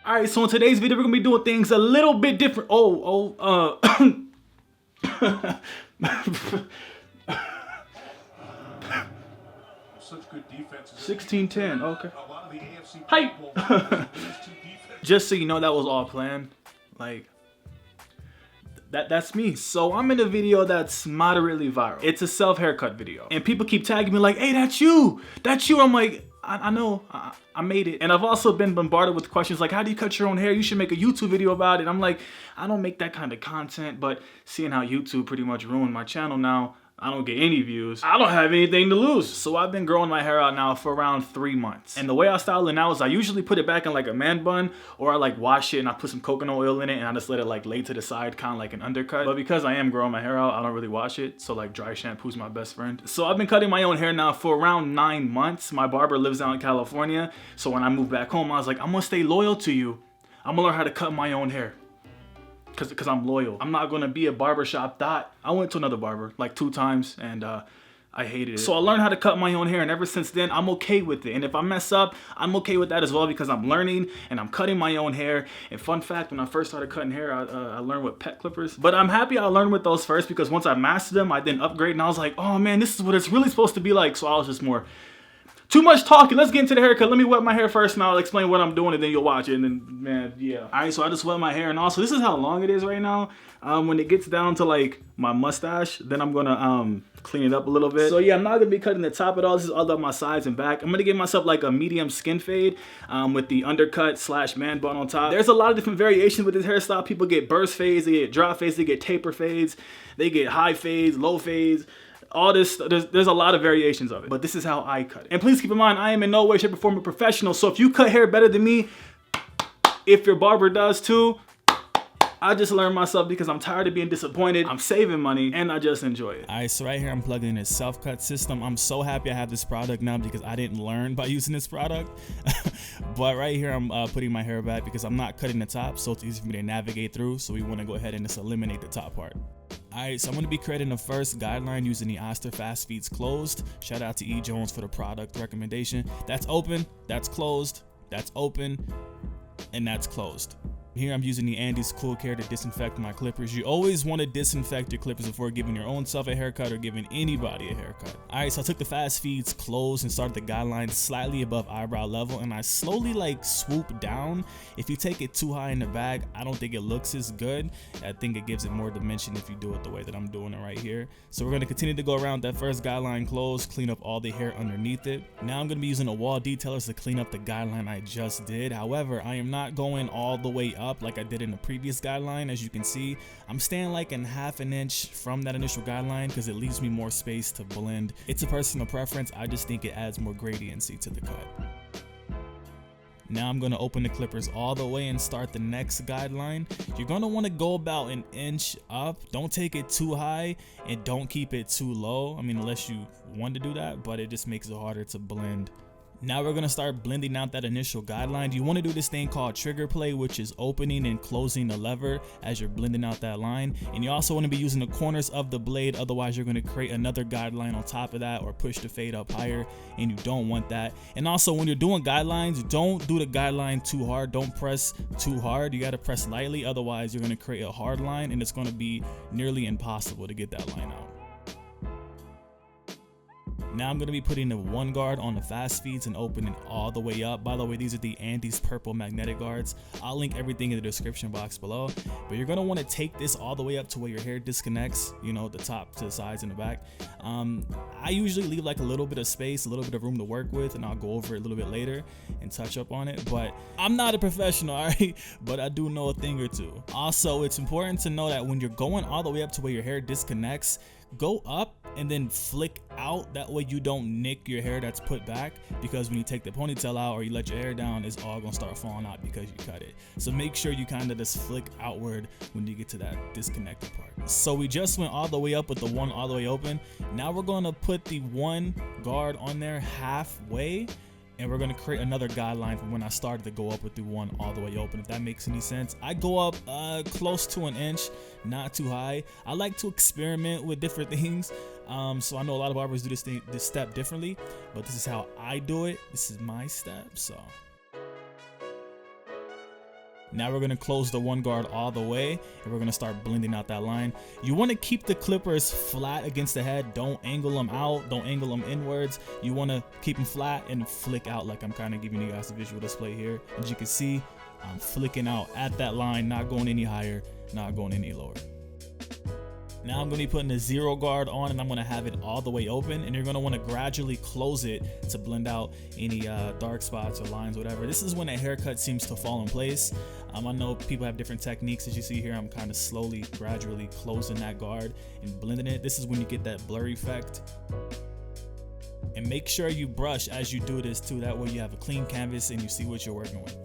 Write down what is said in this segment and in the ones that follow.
All right, so in today's video, we're gonna be doing things a little bit different. Such good defenses. 16-10, okay. A lot of the AFC Hype. people Just so you know, that was all planned. Like, that's me. So I'm in a video that's moderately viral. It's a self-haircut video. And people keep tagging me like, hey, that's you. That's you. I'm like, I know, I made it. And I've also been bombarded with questions like, how do you cut your own hair? You should make a YouTube video about it. I'm like, I don't make that kind of content, but seeing how YouTube pretty much ruined my channel now, I don't get any views. I don't have anything to lose. So I've been growing my hair out now for around 3 months. And the way I style it now is I usually put it back in like a man bun, or I like wash it and I put some coconut oil in it and I just let it like lay to the side, kind of like an undercut. But because I am growing my hair out, I don't really wash it. So like dry shampoo's my best friend. So I've been cutting my own hair now for around 9 months. My barber lives out in California. So when I moved back home, I was like, I'm gonna stay loyal to you. I'm gonna learn how to cut my own hair. Cause I'm loyal. I'm not gonna be a barbershop dot. I went to another barber like 2 times and I hated it. So I learned how to cut my own hair, and ever since then I'm okay with it. And if I mess up, I'm okay with that as well, because I'm learning and I'm cutting my own hair. And fun fact, when I first started cutting hair, I learned with pet clippers. But I'm happy I learned with those first, because once I mastered them, I then upgrade and I was like, oh man, this is what it's really supposed to be like. So I was just more. Too much talking. Let's get into the haircut. Let me wet my hair first and I'll explain what I'm doing, and then you'll watch it. And then, man, yeah. All right, so I just wet my hair. And also, this is how long it is right now. When it gets down to like my mustache, then I'm gonna clean it up a little bit. So yeah, I'm not gonna be cutting the top at all. This is all up my sides and back. I'm gonna give myself like a medium skin fade with the undercut / man bun on top. There's a lot of different variations with this hairstyle. People get burst fades, they get drop fades, they get taper fades, they get high fades, low fades. All this, there's a lot of variations of it, but this is how I cut it. And please keep in mind, I am in no way, shape, or form a professional. So if you cut hair better than me, if your barber does too, I just learned myself because I'm tired of being disappointed. I'm saving money and I just enjoy it. All right, so right here I'm plugging in a self-cut system. I'm so happy I have this product now because I didn't learn by using this product. But right here I'm putting my hair back because I'm not cutting the top, so it's easy for me to navigate through. So we want to go ahead and just eliminate the top part. Alright, so I'm going to be creating the first guideline using the Oster Fast Feeds closed. Shout out to E. Jones for the product recommendation. That's open, that's closed, that's open, and that's closed. Here I'm using the Andy's Cool Care to disinfect my clippers. You always want to disinfect your clippers before giving your own self a haircut or giving anybody a haircut. Alright, so I took the Fast Feeds closed and started the guideline slightly above eyebrow level, and I slowly like swoop down. If you take it too high in the bag, I don't think it looks as good. I think it gives it more dimension if you do it the way that I'm doing it right here. So we're going to continue to go around that first guideline closed, clean up all the hair underneath it. Now I'm going to be using a wall detailer to clean up the guideline I just did. However, I am not going all the way up like I did in the previous guideline. As you can see, I'm staying like in half an inch from that initial guideline because it leaves me more space to blend. It's a personal preference. I just think it adds more gradiency to the cut. Now I'm going to open the clippers all the way and start the next guideline. You're going to want to go about an inch up. Don't take it too high and don't keep it too low. I mean, unless you want to do that, but it just makes it harder to blend. Now we're going to start blending out that initial guideline. You want to do this thing called trigger play, which is opening and closing the lever as you're blending out that line. And you also want to be using the corners of the blade, otherwise you're going to create another guideline on top of that or push the fade up higher, and you don't want that. And also when you're doing guidelines, don't do the guideline too hard. Don't press too hard. You got to press lightly, otherwise you're going to create a hard line and it's going to be nearly impossible to get that line out. Now I'm going to be putting the one guard on the Fast Feeds and opening all the way up. By the way, these are the Andy's purple magnetic guards. I'll link everything in the description box below. But you're going to want to take this all the way up to where your hair disconnects, you know, the top to the sides and the back. I usually leave like a little bit of space, a little bit of room to work with, and I'll go over it a little bit later and touch up on it. But I'm not a professional, all right? But I do know a thing or two. Also, it's important to know that when you're going all the way up to where your hair disconnects, go up and then flick out. That way you don't nick your hair that's put back, because when you take the ponytail out or you let your hair down, it's all gonna start falling out because you cut it. So make sure you kind of just flick outward when you get to that disconnected part. So we just went all the way up with the one all the way open. Now we're gonna put the one guard on there halfway, and we're going to create another guideline from when I started to go up with the one all the way open, if that makes any sense. I go up close to an inch, not too high. I like to experiment with different things, so I know a lot of barbers do this step differently, but this is how I do it. This is my step, so Now we're gonna close the one guard all the way, and we're gonna start blending out that line. You wanna keep the clippers flat against the head. Don't angle them out, don't angle them inwards. You wanna keep them flat and flick out like I'm kind of giving you guys a visual display here. As you can see, I'm flicking out at that line, not going any higher, not going any lower. Now I'm going to be putting a 0 guard on, and I'm going to have it all the way open, and you're going to want to gradually close it to blend out any dark spots or lines, whatever. This is when a haircut seems to fall in place. I know people have different techniques. As you see here, I'm kind of slowly, gradually closing that guard and blending it. This is when you get that blurry effect. And make sure you brush as you do this too. That way you have a clean canvas and you see what you're working with.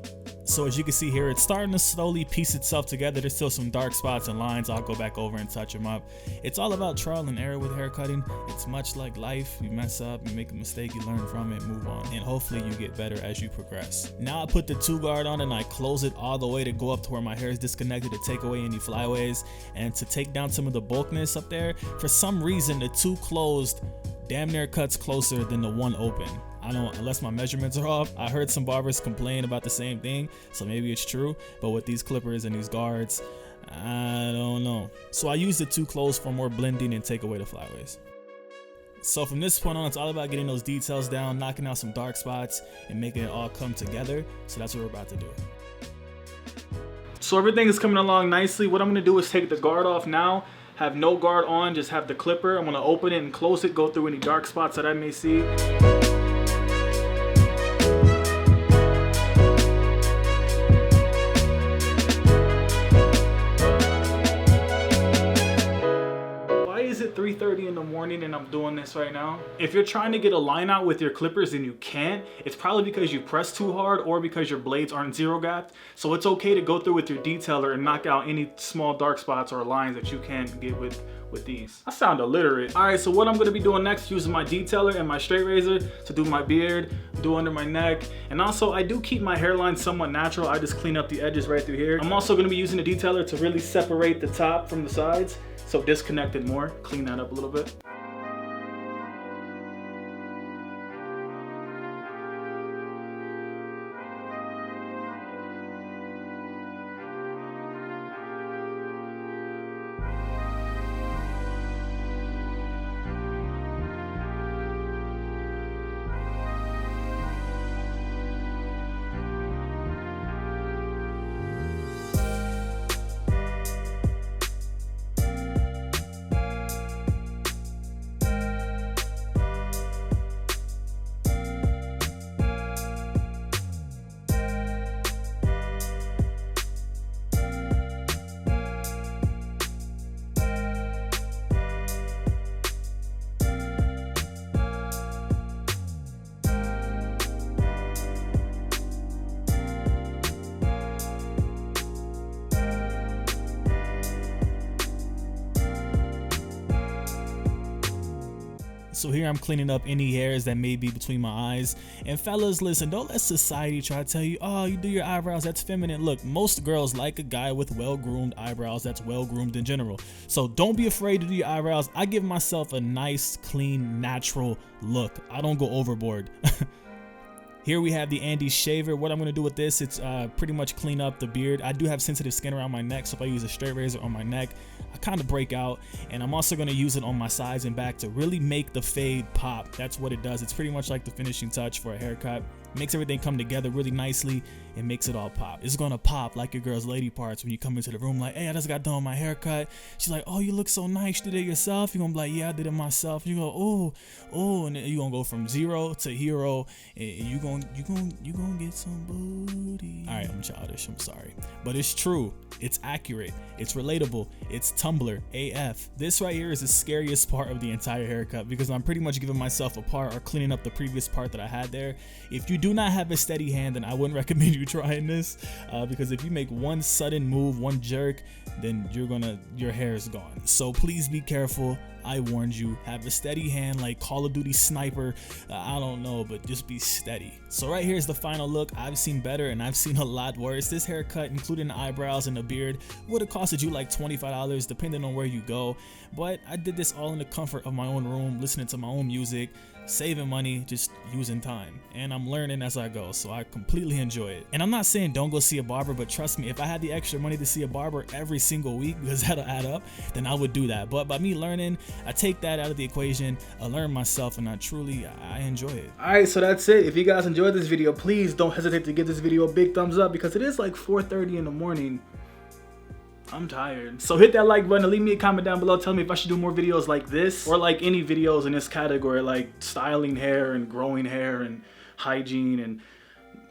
So as you can see here, it's starting to slowly piece itself together. There's still some dark spots and lines. I'll go back over and touch them up. It's all about trial and error with haircutting. It's much like life. You mess up, you make a mistake, you learn from it, move on, and hopefully you get better as you progress. Now I put the 2 guard on and I close it all the way to go up to where my hair is disconnected to take away any flyaways and to take down some of the bulkiness up there. For some reason, the 2 closed damn near cuts closer than the 1 open. I don't, unless my measurements are off. I heard some barbers complain about the same thing, so maybe it's true. But with these clippers and these guards, I don't know. So I use the 2 closed for more blending and take away the flyaways. So from this point on, it's all about getting those details down, knocking out some dark spots, and making it all come together. So that's what we're about to do. So everything is coming along nicely. What I'm gonna do is take the guard off now, have no guard on, just have the clipper. I'm gonna open it and close it, go through any dark spots that I may see. Is it 3:30 in the morning and I'm doing this right now? If you're trying to get a line out with your clippers and you can't, it's probably because you press too hard or because your blades aren't 0 gapped. So it's okay to go through with your detailer and knock out any small dark spots or lines that you can't get with these. I sound illiterate. All right, so what I'm gonna be doing next, using my detailer and my straight razor to do my beard, do under my neck, and also I do keep my hairline somewhat natural. I just clean up the edges right through here. I'm also gonna be using the detailer to really separate the top from the sides. So disconnect it more, clean that up a little bit. So here I'm cleaning up any hairs that may be between my eyes. And fellas, listen, don't let society try to tell you, oh, you do your eyebrows, that's feminine. Look, most girls like a guy with well-groomed eyebrows that's well-groomed in general. So don't be afraid to do your eyebrows. I give myself a nice, clean, natural look. I don't go overboard. Here we have the Andy shaver. What I'm gonna do with this, it's pretty much clean up the beard. I do have sensitive skin around my neck, so if I use a straight razor on my neck, I kind of break out. And I'm also gonna use it on my sides and back to really make the fade pop. That's what it does. It's pretty much like the finishing touch for a haircut. Makes everything come together really nicely and makes it all pop. It's gonna pop like your girl's lady parts when you come into the room like, hey, I just got done with my haircut. She's like, oh, you look so nice. You did it yourself? You're gonna be like, yeah, I did it myself. And you go, oh, and then you're gonna go from 0 to hero, and you gonna get some booty. All right, I'm childish, I'm sorry. But it's true, it's accurate, it's relatable, it's Tumblr AF. This right here is the scariest part of the entire haircut because I'm pretty much giving myself a part or cleaning up the previous part that I had there. If you do not have a steady hand, then I wouldn't recommend you trying this because if you make one sudden move, one jerk, then your hair is gone. So please be careful. I warned you, have a steady hand like Call of Duty sniper. I don't know, but just be steady. So right here is the final look. I've seen better and I've seen a lot worse. This haircut, including the eyebrows and the beard, would have costed you like $25 depending on where you go. But I did this all in the comfort of my own room, listening to my own music. saving money, just using time. And I'm learning as I go, so I completely enjoy it. And I'm not saying don't go see a barber, but trust me, if I had the extra money to see a barber every single week, because that'll add up, then I would do that. But by me learning, I take that out of the equation, I learn myself, and I enjoy it. Alright, so that's it. If you guys enjoyed this video, please don't hesitate to give this video a big thumbs up, because it is like 4:30 in the morning. I'm tired. So hit that like button and leave me a comment down below. Tell me if I should do more videos like this, or like any videos in this category, like styling hair and growing hair and hygiene. And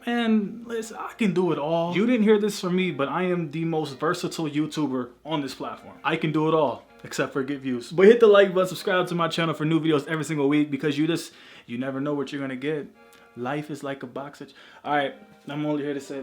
man, listen, I can do it all. You didn't hear this from me, but I am the most versatile YouTuber on this platform. I can do it all, except for get views. But hit the like button, subscribe to my channel for new videos every single week, because you never know what you're gonna get. Life is like a box of... Alright, I'm only here to say...